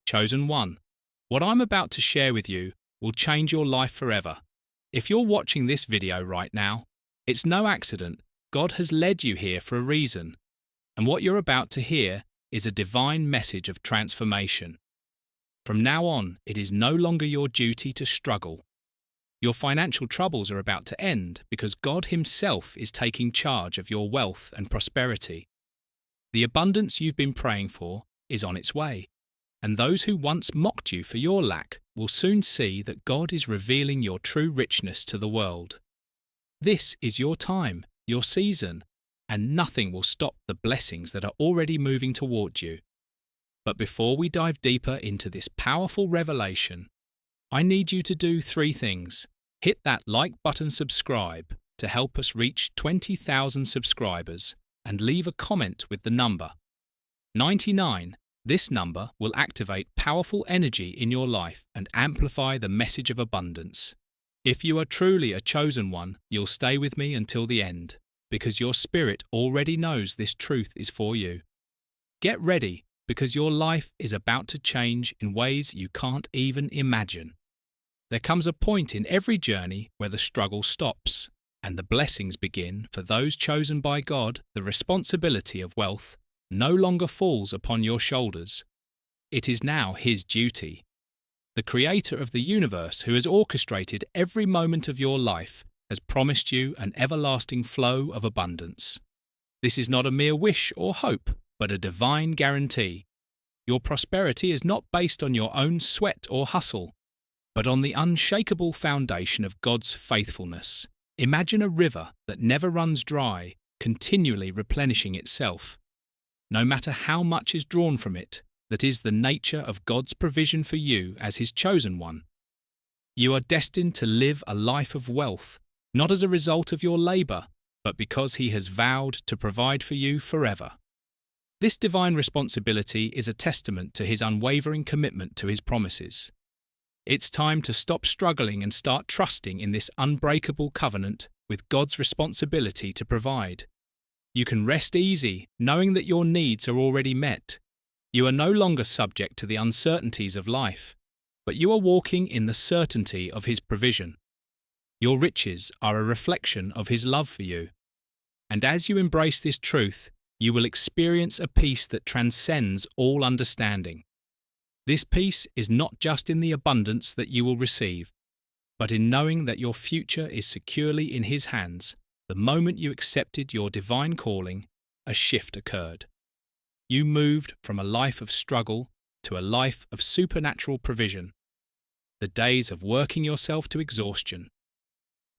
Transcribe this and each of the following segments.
Chosen one. What I'm about to share with you will change your life forever. If you're watching this video right now, it's no accident. God has led you here for a reason. And what you're about to hear is a divine message of transformation. From now on, it is no longer your duty to struggle. Your financial troubles are about to end because God Himself is taking charge of your wealth and prosperity. The abundance you've been praying for is on its way, and those who once mocked you for your lack will soon see that God is revealing your true richness to the world. This is your time, your season, and nothing will stop the blessings that are already moving toward you. But before we dive deeper into this powerful revelation, I need you to do 3 things. Hit that like button, subscribe to help us reach 20,000 subscribers, and leave a comment with the number 99. This number will activate powerful energy in your life and amplify the message of abundance. If you are truly a chosen one, you'll stay with me until the end, because your spirit already knows this truth is for you. Get ready, because your life is about to change in ways you can't even imagine. There comes a point in every journey where the struggle stops, and the blessings begin. For those chosen by God, the responsibility of wealth no longer falls upon your shoulders. It is now His duty. The Creator of the universe, who has orchestrated every moment of your life, has promised you an everlasting flow of abundance. This is not a mere wish or hope, but a divine guarantee. Your prosperity is not based on your own sweat or hustle, but on the unshakable foundation of God's faithfulness. Imagine a river that never runs dry, continually replenishing itself. No matter how much is drawn from it, that is the nature of God's provision for you as His chosen one. You are destined to live a life of wealth, not as a result of your labour, but because He has vowed to provide for you forever. This divine responsibility is a testament to His unwavering commitment to His promises. It's time to stop struggling and start trusting in this unbreakable covenant with God's responsibility to provide. You can rest easy, knowing that your needs are already met. You are no longer subject to the uncertainties of life, but you are walking in the certainty of His provision. Your riches are a reflection of His love for you. And as you embrace this truth, you will experience a peace that transcends all understanding. This peace is not just in the abundance that you will receive, but in knowing that your future is securely in His hands. The moment you accepted your divine calling, a shift occurred. You moved from a life of struggle to a life of supernatural provision. The days of working yourself to exhaustion,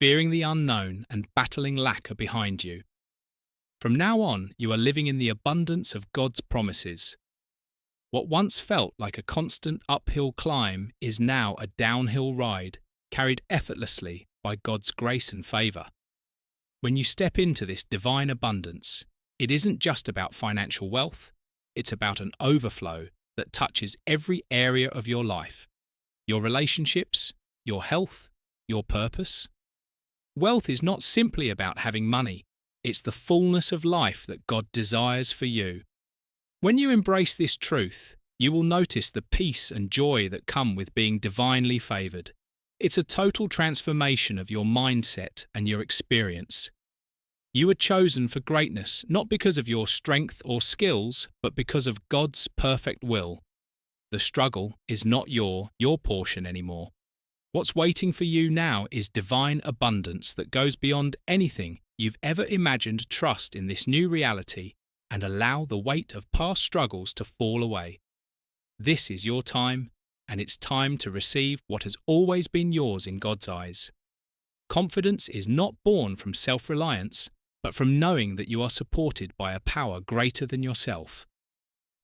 fearing the unknown, and battling lack are behind you. From now on, you are living in the abundance of God's promises. What once felt like a constant uphill climb is now a downhill ride, carried effortlessly by God's grace and favour. When you step into this divine abundance, it isn't just about financial wealth, it's about an overflow that touches every area of your life. Your relationships, your health, your purpose. Wealth is not simply about having money, it's the fullness of life that God desires for you. When you embrace this truth, you will notice the peace and joy that come with being divinely favoured. It's a total transformation of your mindset and your experience. You are chosen for greatness, not because of your strength or skills, but because of God's perfect will. The struggle is not your portion anymore. What's waiting for you now is divine abundance that goes beyond anything you've ever imagined. Trust in this new reality and allow the weight of past struggles to fall away. This is your time, and it's time to receive what has always been yours in God's eyes. Confidence is not born from self-reliance, but from knowing that you are supported by a power greater than yourself.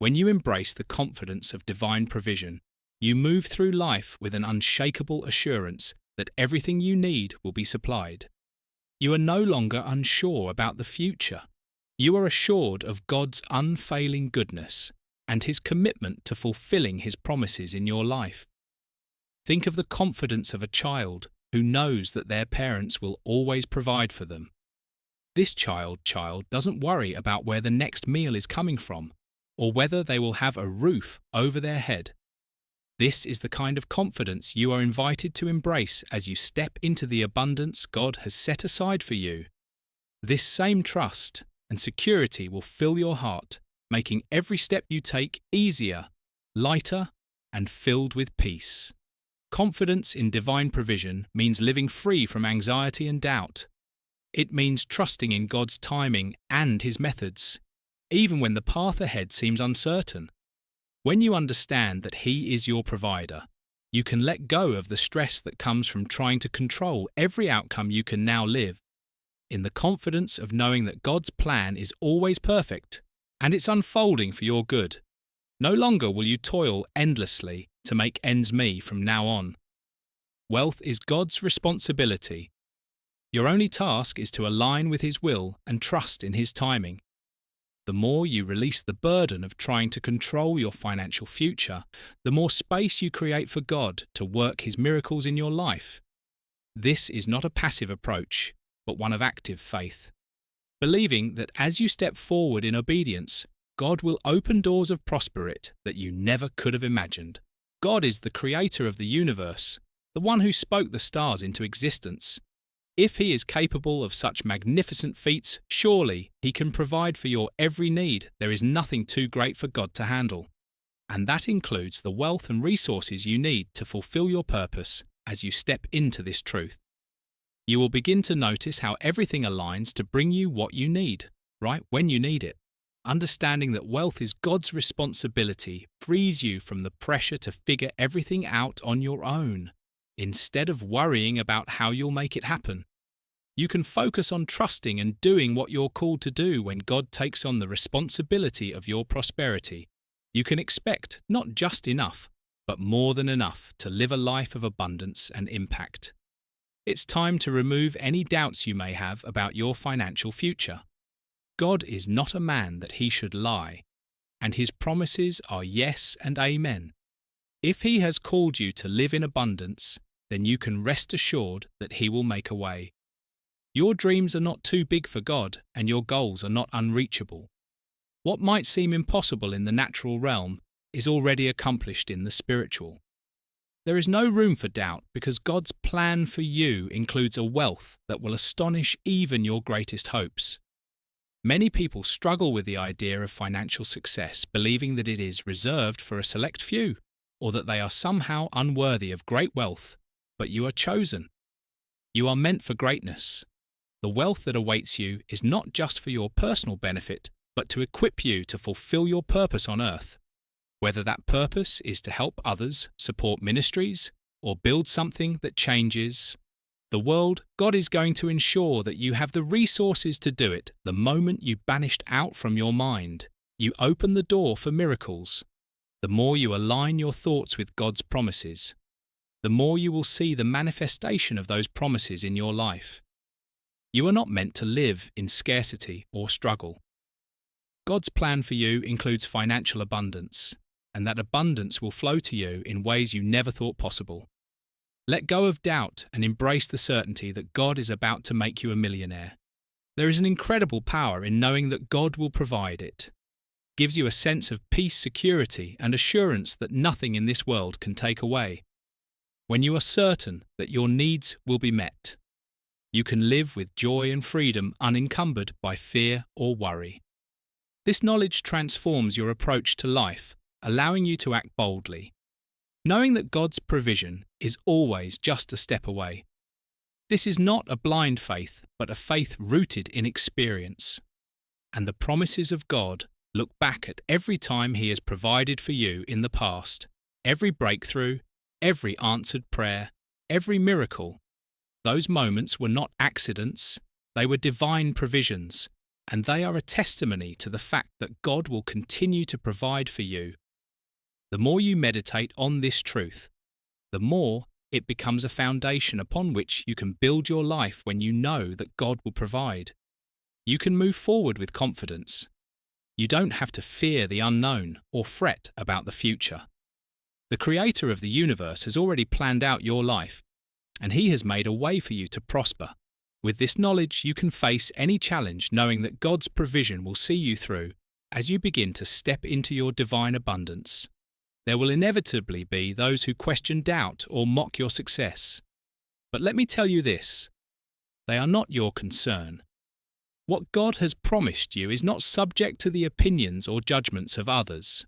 When you embrace the confidence of divine provision, you move through life with an unshakable assurance that everything you need will be supplied. You are no longer unsure about the future. You are assured of God's unfailing goodness and His commitment to fulfilling His promises in your life. Think of the confidence of a child who knows that their parents will always provide for them. This child doesn't worry about where the next meal is coming from or whether they will have a roof over their head. This is the kind of confidence you are invited to embrace as you step into the abundance God has set aside for you. This same trust and security will fill your heart, making every step you take easier, lighter, and filled with peace. Confidence in divine provision means living free from anxiety and doubt. It means trusting in God's timing and His methods, even when the path ahead seems uncertain. When you understand that He is your provider, you can let go of the stress that comes from trying to control every outcome you can now live, in the confidence of knowing that God's plan is always perfect and it's unfolding for your good. No longer will you toil endlessly to make ends meet from now on. Wealth is God's responsibility. Your only task is to align with His will and trust in His timing. The more you release the burden of trying to control your financial future, the more space you create for God to work His miracles in your life. This is not a passive approach, but one of active faith, believing that as you step forward in obedience, God will open doors of prosperity that you never could have imagined. God is the creator of the universe, the one who spoke the stars into existence. If He is capable of such magnificent feats, surely He can provide for your every need. There is nothing too great for God to handle. And that includes the wealth and resources you need to fulfill your purpose as you step into this truth. You will begin to notice how everything aligns to bring you what you need, right when you need it. Understanding that wealth is God's responsibility frees you from the pressure to figure everything out on your own. Instead of worrying about how you'll make it happen, you can focus on trusting and doing what you're called to do. When God takes on the responsibility of your prosperity, you can expect not just enough, but more than enough to live a life of abundance and impact. It's time to remove any doubts you may have about your financial future. God is not a man that He should lie, and His promises are yes and amen. If He has called you to live in abundance, then you can rest assured that He will make a way. Your dreams are not too big for God, and your goals are not unreachable. What might seem impossible in the natural realm is already accomplished in the spiritual. There is no room for doubt because God's plan for you includes a wealth that will astonish even your greatest hopes. Many people struggle with the idea of financial success, believing that it is reserved for a select few, or that they are somehow unworthy of great wealth. But you are chosen. You are meant for greatness. The wealth that awaits you is not just for your personal benefit, but to equip you to fulfill your purpose on earth. Whether that purpose is to help others, support ministries, or build something that changes the world, God is going to ensure that you have the resources to do it the moment you banished out from your mind. You open the door for miracles. The more you align your thoughts with God's promises, the more you will see the manifestation of those promises in your life. You are not meant to live in scarcity or struggle. God's plan for you includes financial abundance, and that abundance will flow to you in ways you never thought possible. Let go of doubt and embrace the certainty that God is about to make you a millionaire. There is an incredible power in knowing that God will provide it. It gives you a sense of peace, security, and assurance that nothing in this world can take away. When you are certain that your needs will be met, you can live with joy and freedom unencumbered by fear or worry. This knowledge transforms your approach to life, allowing you to act boldly, knowing that God's provision is always just a step away. This is not a blind faith, but a faith rooted in experience. And the promises of God look back at every time He has provided for you in the past, every breakthrough, every answered prayer, every miracle. Those moments were not accidents, they were divine provisions, and they are a testimony to the fact that God will continue to provide for you. The more you meditate on this truth, the more it becomes a foundation upon which you can build your life. When you know that God will provide, you can move forward with confidence. You don't have to fear the unknown or fret about the future. The Creator of the universe has already planned out your life, and He has made a way for you to prosper. With this knowledge, you can face any challenge knowing that God's provision will see you through as you begin to step into your divine abundance. There will inevitably be those who question, doubt, or mock your success. But let me tell you this: they are not your concern. What God has promised you is not subject to the opinions or judgments of others.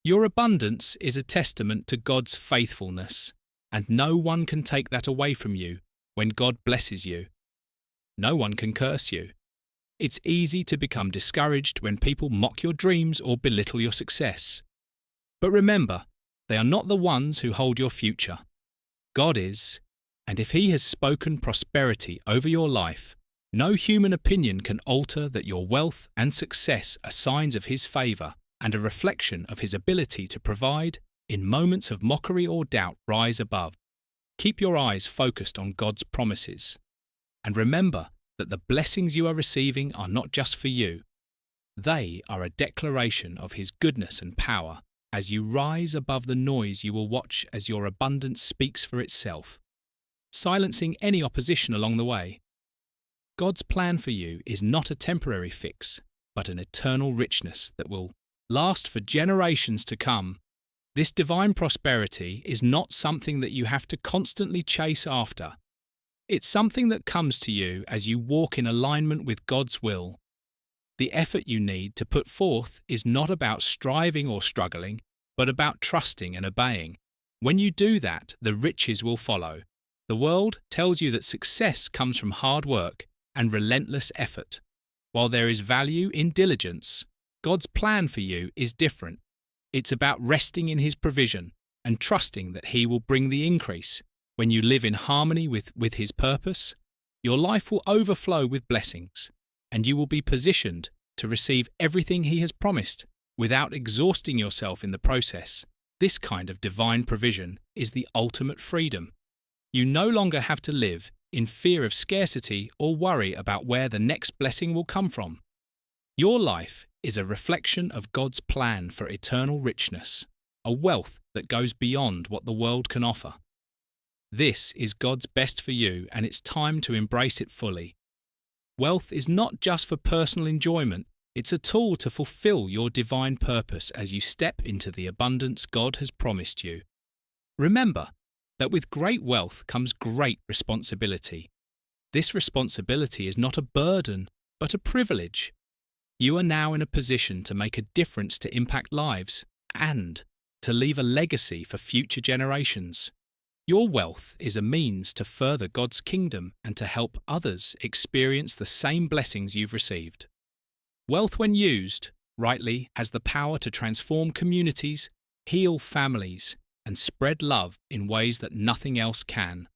Your abundance is a testament to God's faithfulness, and no one can take that away from you when God blesses you. No one can curse you. It's easy to become discouraged when people mock your dreams or belittle your success. But remember, they are not the ones who hold your future. God is, and if He has spoken prosperity over your life, no human opinion can alter that. Your wealth and success are signs of His favour and a reflection of His ability to provide. In moments of mockery or doubt, rise above. Keep your eyes focused on God's promises. And remember that the blessings you are receiving are not just for you. They are a declaration of His goodness and power. As you rise above the noise, you will watch as your abundance speaks for itself, silencing any opposition along the way. God's plan for you is not a temporary fix, but an eternal richness that will last for generations to come. This divine prosperity is not something that you have to constantly chase after. It's something that comes to you as you walk in alignment with God's will. The effort you need to put forth is not about striving or struggling, but about trusting and obeying. When you do that, the riches will follow. The world tells you that success comes from hard work and relentless effort. While there is value in diligence, God's plan for you is different. It's about resting in His provision and trusting that He will bring the increase. When you live in harmony with His purpose, your life will overflow with blessings, and you will be positioned to receive everything He has promised without exhausting yourself in the process. This kind of divine provision is the ultimate freedom. You no longer have to live in fear of scarcity or worry about where the next blessing will come from. Your life is a reflection of God's plan for eternal richness, a wealth that goes beyond what the world can offer. This is God's best for you, and it's time to embrace it fully. Wealth is not just for personal enjoyment, it's a tool to fulfill your divine purpose as you step into the abundance God has promised you. Remember that with great wealth comes great responsibility. This responsibility is not a burden, but a privilege. You are now in a position to make a difference, to impact lives, and to leave a legacy for future generations. Your wealth is a means to further God's kingdom and to help others experience the same blessings you've received. Wealth, when used rightly, has the power to transform communities, heal families, and spread love in ways that nothing else can.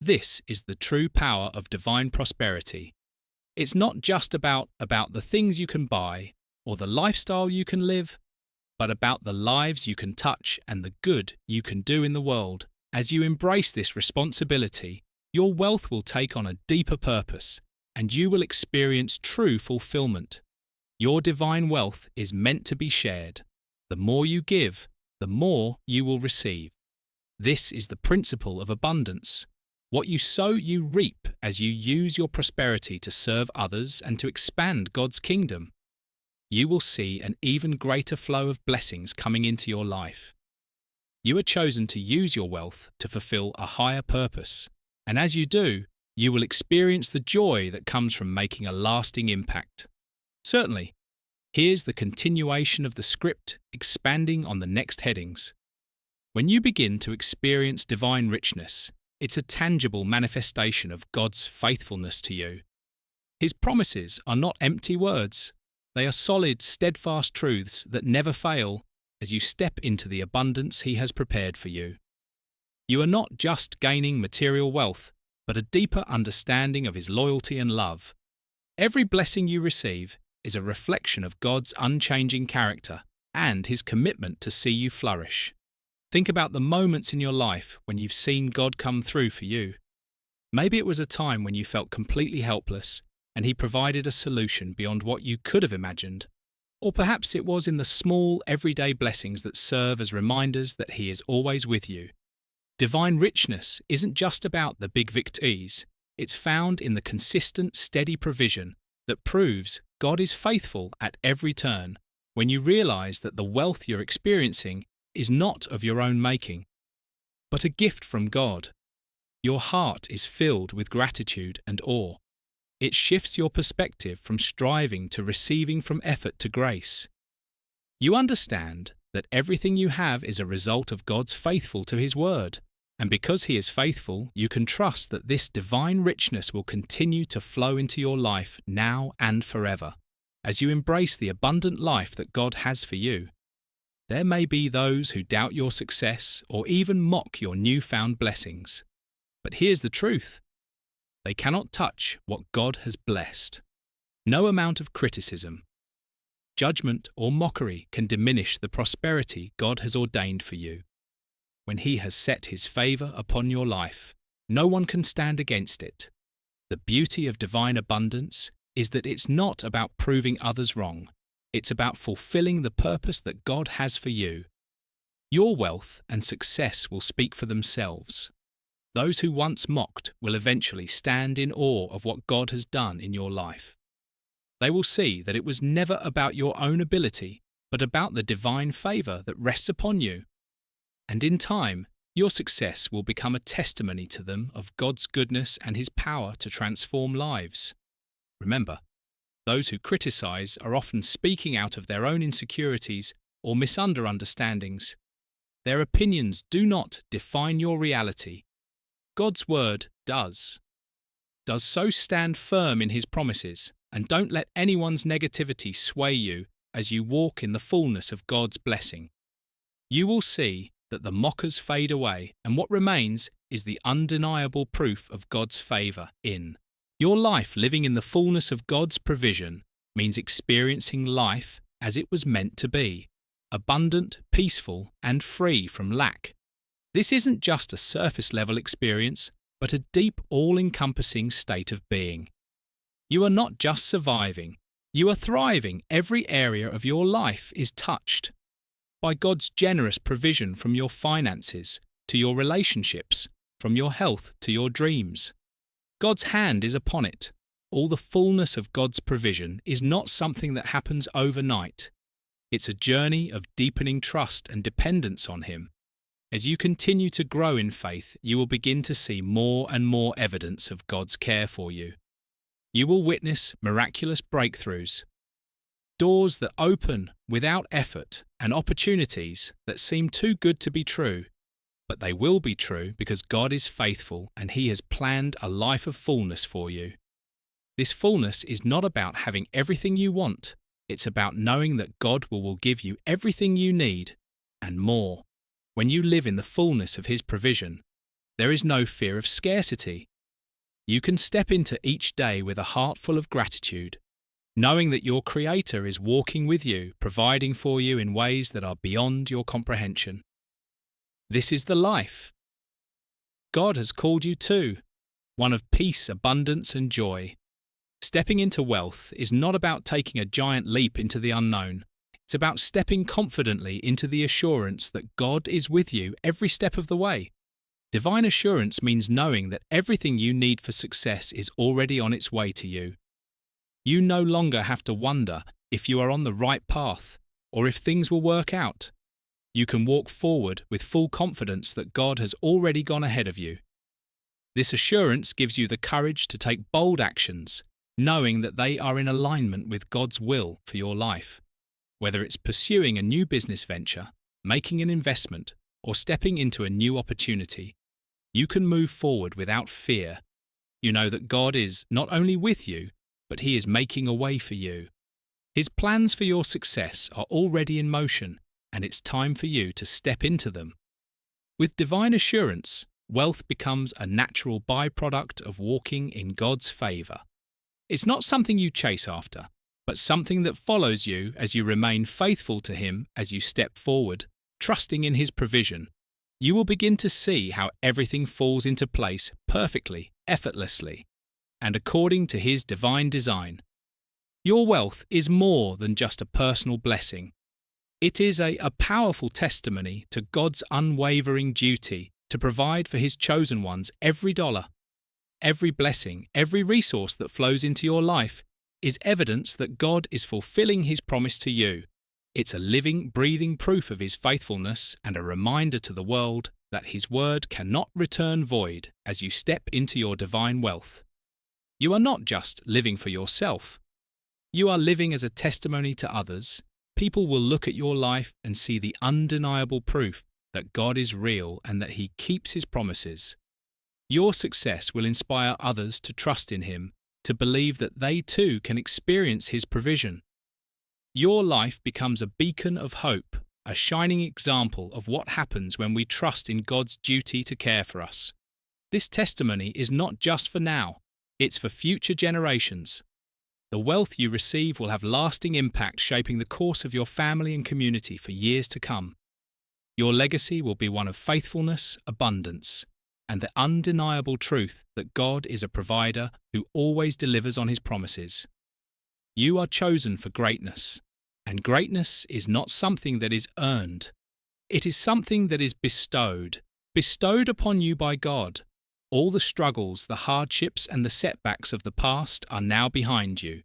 This is the true power of divine prosperity. It's not just about the things you can buy or the lifestyle you can live, but about the lives you can touch and the good you can do in the world. As you embrace this responsibility, your wealth will take on a deeper purpose, and you will experience true fulfillment. Your divine wealth is meant to be shared. The more you give, the more you will receive. This is the principle of abundance. What you sow, you reap as you use your prosperity to serve others and to expand God's kingdom. You will see an even greater flow of blessings coming into your life. You are chosen to use your wealth to fulfill a higher purpose, and as you do, you will experience the joy that comes from making a lasting impact. Certainly, here's the continuation of the script, expanding on the next headings. When you begin to experience divine richness, it's a tangible manifestation of God's faithfulness to you. His promises are not empty words. They are solid, steadfast truths that never fail as you step into the abundance He has prepared for you. You are not just gaining material wealth, but a deeper understanding of His loyalty and love. Every blessing you receive is a reflection of God's unchanging character and His commitment to see you flourish. Think about the moments in your life when you've seen God come through for you. Maybe it was a time when you felt completely helpless and He provided a solution beyond what you could have imagined. Or perhaps it was in the small, everyday blessings that serve as reminders that He is always with you. Divine richness isn't just about the big victories. It's found in the consistent, steady provision that proves God is faithful at every turn. When you realize that the wealth you're experiencing is not of your own making, but a gift from God. Your heart is filled with gratitude and awe. It shifts your perspective from striving to receiving, from effort to grace. You understand that everything you have is a result of God's faithful to His word, and because He is faithful, you can trust that this divine richness will continue to flow into your life now and forever, as you embrace the abundant life that God has for you. There may be those who doubt your success or even mock your newfound blessings. But here's the truth: they cannot touch what God has blessed. No amount of criticism, judgment, or mockery can diminish the prosperity God has ordained for you. When He has set His favour upon your life, no one can stand against it. The beauty of divine abundance is that it's not about proving others wrong. It's about fulfilling the purpose that God has for you. Your wealth and success will speak for themselves. Those who once mocked will eventually stand in awe of what God has done in your life. They will see that it was never about your own ability, but about the divine favour that rests upon you. And in time, your success will become a testimony to them of God's goodness and His power to transform lives. Remember, those who criticize are often speaking out of their own insecurities or misunderstandings. Their opinions do not define your reality. God's word does. So stand firm in His promises, and don't let anyone's negativity sway you as you walk in the fullness of God's blessing. You will see that the mockers fade away, and what remains is the undeniable proof of God's favour in your life. Living in the fullness of God's provision means experiencing life as it was meant to be, abundant, peaceful, and free from lack. This isn't just a surface-level experience, but a deep, all-encompassing state of being. You are not just surviving, you are thriving. Every area of your life is touched by God's generous provision, from your finances to your relationships, from your health to your dreams. God's hand is upon it. All the fullness of God's provision is not something that happens overnight. It's a journey of deepening trust and dependence on Him. As you continue to grow in faith, you will begin to see more and more evidence of God's care for you. You will witness miraculous breakthroughs, doors that open without effort, and opportunities that seem too good to be true. But they will be true because God is faithful and He has planned a life of fullness for you. This fullness is not about having everything you want. It's about knowing that God will give you everything you need and more. When you live in the fullness of His provision, there is no fear of scarcity. You can step into each day with a heart full of gratitude, knowing that your Creator is walking with you, providing for you in ways that are beyond your comprehension. This is the life God has called you to, one of peace, abundance, and joy. Stepping into wealth is not about taking a giant leap into the unknown. It's about stepping confidently into the assurance that God is with you every step of the way. Divine assurance means knowing that everything you need for success is already on its way to you. You no longer have to wonder if you are on the right path or if things will work out. You can walk forward with full confidence that God has already gone ahead of you. This assurance gives you the courage to take bold actions, knowing that they are in alignment with God's will for your life. Whether it's pursuing a new business venture, making an investment, or stepping into a new opportunity, you can move forward without fear. You know that God is not only with you, but He is making a way for you. His plans for your success are already in motion, and it's time for you to step into them. With divine assurance, wealth becomes a natural byproduct of walking in God's favour. It's not something you chase after, but something that follows you as you remain faithful to Him as you step forward, trusting in His provision. You will begin to see how everything falls into place perfectly, effortlessly, and according to His divine design. Your wealth is more than just a personal blessing. It is a powerful testimony to God's unwavering duty to provide for His chosen ones every dollar. Every blessing, every resource that flows into your life is evidence that God is fulfilling His promise to you. It's a living, breathing proof of His faithfulness and a reminder to the world that His word cannot return void as you step into your divine wealth. You are not just living for yourself. You are living as a testimony to others. People will look at your life and see the undeniable proof that God is real and that He keeps His promises. Your success will inspire others to trust in Him, to believe that they too can experience His provision. Your life becomes a beacon of hope, a shining example of what happens when we trust in God's duty to care for us. This testimony is not just for now, it's for future generations. The wealth you receive will have lasting impact, shaping the course of your family and community for years to come. Your legacy will be one of faithfulness, abundance, and the undeniable truth that God is a provider who always delivers on His promises. You are chosen for greatness, and greatness is not something that is earned. It is something that is bestowed upon you by God. All the struggles, the hardships, and the setbacks of the past are now behind you.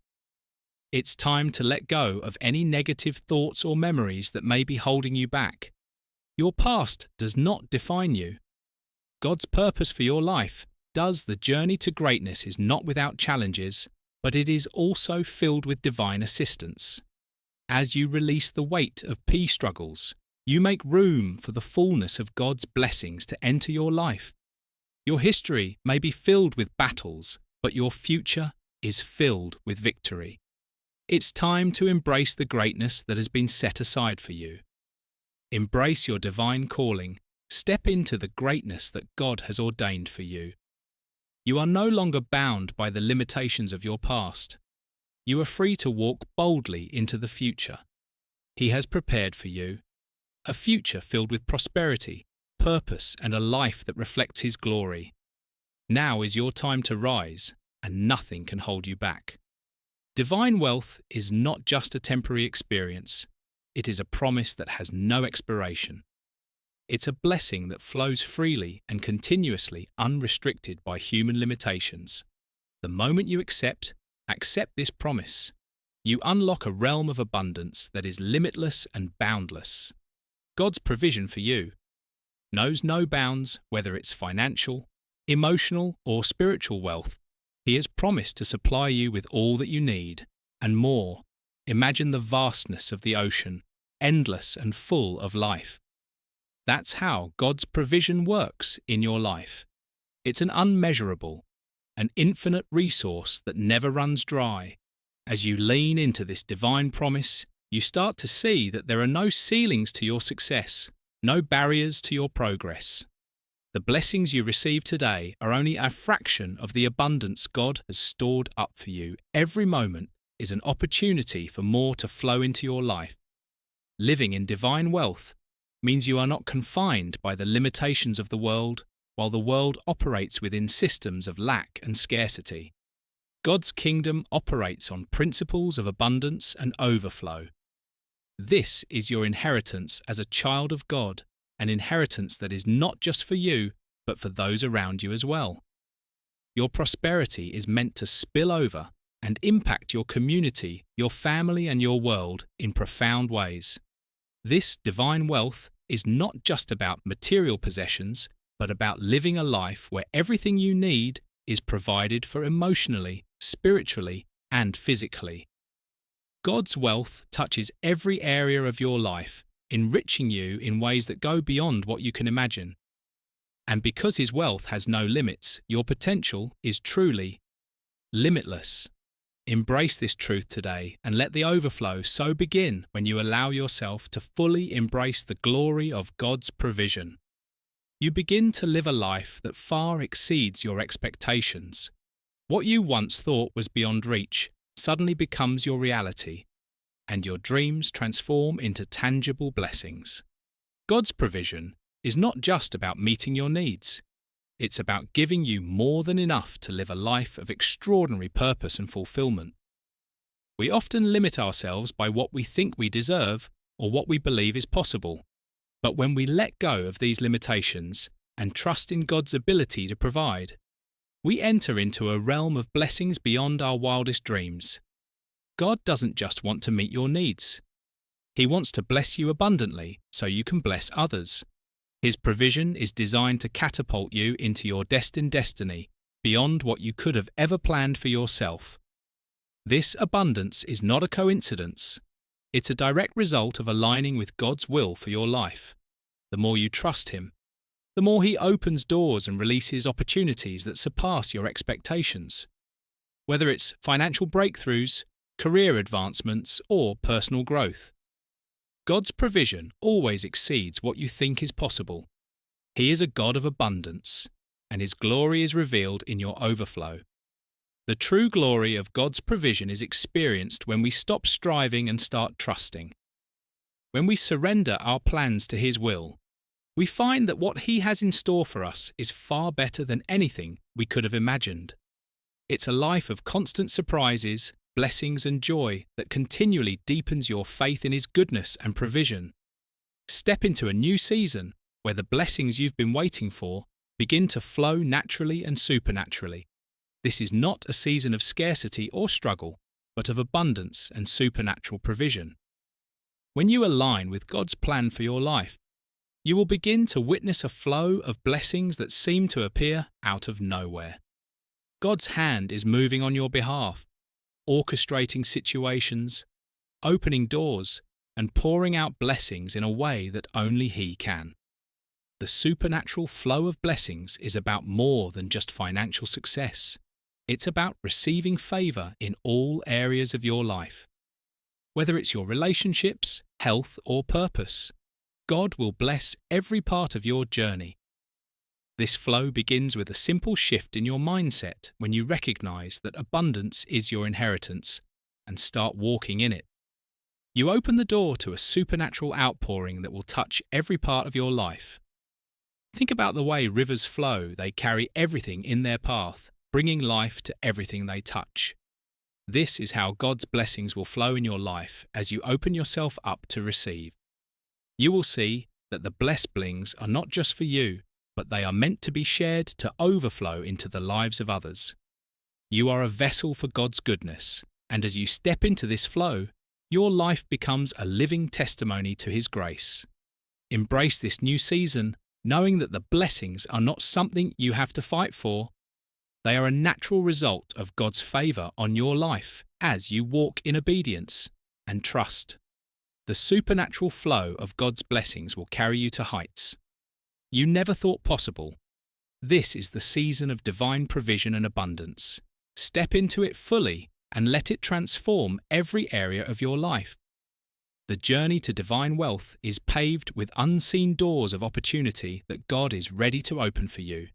It's time to let go of any negative thoughts or memories that may be holding you back. Your past does not define you. God's purpose for your life does. The journey to greatness is not without challenges, but it is also filled with divine assistance. As you release the weight of struggles, you make room for the fullness of God's blessings to enter your life. Your history may be filled with battles, but your future is filled with victory. It's time to embrace the greatness that has been set aside for you. Embrace your divine calling. Step into the greatness that God has ordained for you. You are no longer bound by the limitations of your past. You are free to walk boldly into the future. He has prepared for you a future filled with prosperity, purpose, and a life that reflects His glory. Now is your time to rise, and nothing can hold you back. Divine wealth is not just a temporary experience. It is a promise that has no expiration. It's a blessing that flows freely and continuously, unrestricted by human limitations. The moment you accept this promise, you unlock a realm of abundance that is limitless and boundless. God's provision for you knows no bounds, whether it's financial, emotional, or spiritual wealth. He has promised to supply you with all that you need, and more. Imagine the vastness of the ocean, endless and full of life. That's how God's provision works in your life. It's an unmeasurable, an infinite resource that never runs dry. As you lean into this divine promise, you start to see that there are no ceilings to your success, no barriers to your progress. The blessings you receive today are only a fraction of the abundance God has stored up for you. Every moment is an opportunity for more to flow into your life. Living in divine wealth means you are not confined by the limitations of the world, while the world operates within systems of lack and scarcity. God's kingdom operates on principles of abundance and overflow. This is your inheritance as a child of God, an inheritance that is not just for you, but for those around you as well. Your prosperity is meant to spill over and impact your community, your family, and your world in profound ways. This divine wealth is not just about material possessions, but about living a life where everything you need is provided for emotionally, spiritually, and physically. God's wealth touches every area of your life, enriching you in ways that go beyond what you can imagine. And because His wealth has no limits, your potential is truly limitless. Embrace this truth today and let the overflow so begin when you allow yourself to fully embrace the glory of God's provision. You begin to live a life that far exceeds your expectations. What you once thought was beyond reach suddenly becomes your reality, and your dreams transform into tangible blessings. God's provision is not just about meeting your needs. It's about giving you more than enough to live a life of extraordinary purpose and fulfillment. We often limit ourselves by what we think we deserve or what we believe is possible. But when we let go of these limitations and trust in God's ability to provide, we enter into a realm of blessings beyond our wildest dreams. God doesn't just want to meet your needs. He wants to bless you abundantly so you can bless others. His provision is designed to catapult you into your destined destiny, beyond what you could have ever planned for yourself. This abundance is not a coincidence. It's a direct result of aligning with God's will for your life. The more you trust Him, the more He opens doors and releases opportunities that surpass your expectations. Whether it's financial breakthroughs, career advancements, or personal growth, God's provision always exceeds what you think is possible. He is a God of abundance, and His glory is revealed in your overflow. The true glory of God's provision is experienced when we stop striving and start trusting. When we surrender our plans to His will, we find that what He has in store for us is far better than anything we could have imagined. It's a life of constant surprises, blessings and joy that continually deepens your faith in His goodness and provision. Step into a new season where the blessings you've been waiting for begin to flow naturally and supernaturally. This is not a season of scarcity or struggle, but of abundance and supernatural provision. When you align with God's plan for your life, you will begin to witness a flow of blessings that seem to appear out of nowhere. God's hand is moving on your behalf, orchestrating situations, opening doors, and pouring out blessings in a way that only He can. The supernatural flow of blessings is about more than just financial success. It's about receiving favor in all areas of your life. Whether it's your relationships, health, or purpose, God will bless every part of your journey. This flow begins with a simple shift in your mindset when you recognize that abundance is your inheritance and start walking in it. You open the door to a supernatural outpouring that will touch every part of your life. Think about the way rivers flow. They carry everything in their path, bringing life to everything they touch. This is how God's blessings will flow in your life as you open yourself up to receive. You will see that the blessed blings are not just for you, but they are meant to be shared to overflow into the lives of others. You are a vessel for God's goodness, and as you step into this flow, your life becomes a living testimony to His grace. Embrace this new season, knowing that the blessings are not something you have to fight for. They are a natural result of God's favor on your life as you walk in obedience and trust. The supernatural flow of God's blessings will carry you to heights you never thought possible. This is the season of divine provision and abundance. Step into it fully and let it transform every area of your life. The journey to divine wealth is paved with unseen doors of opportunity that God is ready to open for you.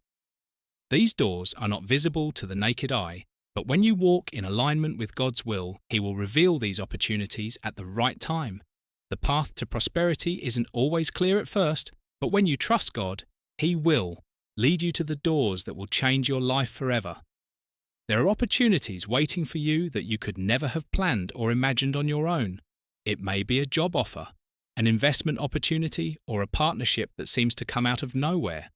These doors are not visible to the naked eye, but when you walk in alignment with God's will, He will reveal these opportunities at the right time. The path to prosperity isn't always clear at first, but when you trust God, He will lead you to the doors that will change your life forever. There are opportunities waiting for you that you could never have planned or imagined on your own. It may be a job offer, an investment opportunity, or a partnership that seems to come out of nowhere.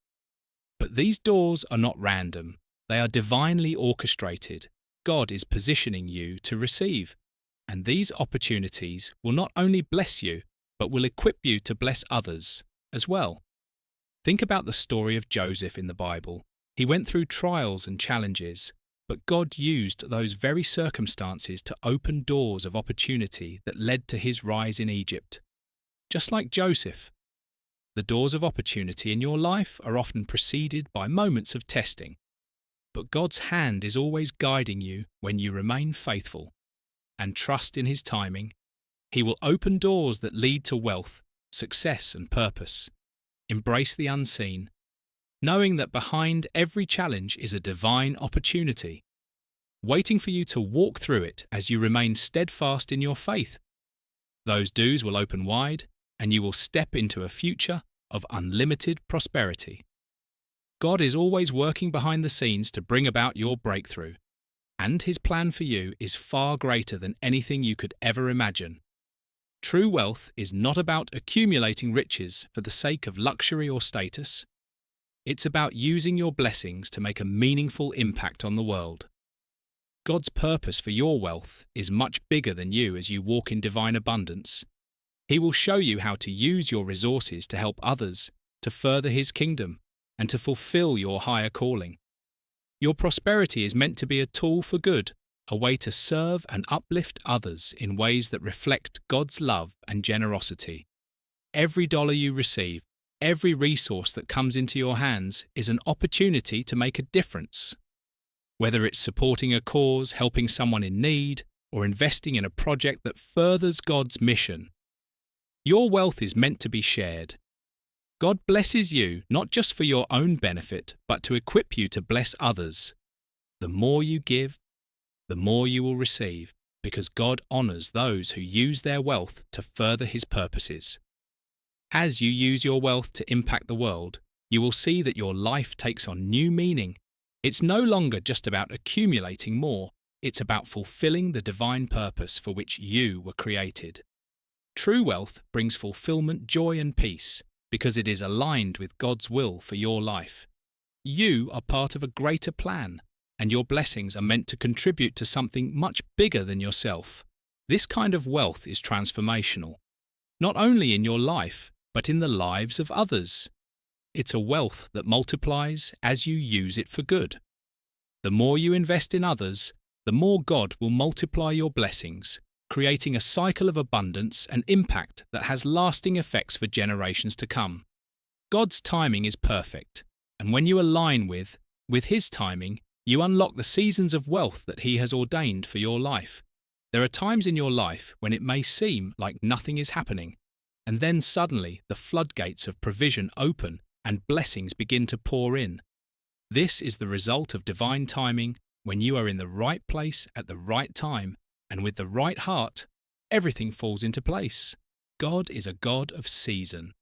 But these doors are not random. They are divinely orchestrated. God is positioning you to receive. And these opportunities will not only bless you, but will equip you to bless others as well. Think about the story of Joseph in the Bible. He went through trials and challenges, but God used those very circumstances to open doors of opportunity that led to his rise in Egypt. Just like Joseph, the doors of opportunity in your life are often preceded by moments of testing. But God's hand is always guiding you when you remain faithful and trust in His timing. He will open doors that lead to wealth, success, and purpose. Embrace the unseen, knowing that behind every challenge is a divine opportunity, waiting for you to walk through it as you remain steadfast in your faith. Those doors will open wide, and you will step into a future of unlimited prosperity. God is always working behind the scenes to bring about your breakthrough, and His plan for you is far greater than anything you could ever imagine. True wealth is not about accumulating riches for the sake of luxury or status. It's about using your blessings to make a meaningful impact on the world. God's purpose for your wealth is much bigger than you as you walk in divine abundance. He will show you how to use your resources to help others, to further His kingdom, and to fulfill your higher calling. Your prosperity is meant to be a tool for good, a way to serve and uplift others in ways that reflect God's love and generosity. Every dollar you receive, every resource that comes into your hands is an opportunity to make a difference. Whether it's supporting a cause, helping someone in need, or investing in a project that furthers God's mission, your wealth is meant to be shared. God blesses you not just for your own benefit, but to equip you to bless others. The more you give, the more you will receive, because God honors those who use their wealth to further His purposes. As you use your wealth to impact the world, you will see that your life takes on new meaning. It's no longer just about accumulating more, it's about fulfilling the divine purpose for which you were created. True wealth brings fulfillment, joy, and peace, because it is aligned with God's will for your life. You are part of a greater plan, and your blessings are meant to contribute to something much bigger than yourself. This kind of wealth is transformational, not only in your life, but in the lives of others. It's a wealth that multiplies as you use it for good. The more you invest in others, the more God will multiply your blessings, creating a cycle of abundance and impact that has lasting effects for generations to come. God's timing is perfect, and when you align with His timing, you unlock the seasons of wealth that He has ordained for your life. There are times in your life when it may seem like nothing is happening, and then suddenly the floodgates of provision open and blessings begin to pour in. This is the result of divine timing. When you are in the right place at the right time and with the right heart, everything falls into place. God is a God of season.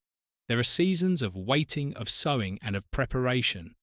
There are seasons of waiting, of sowing, and of preparation.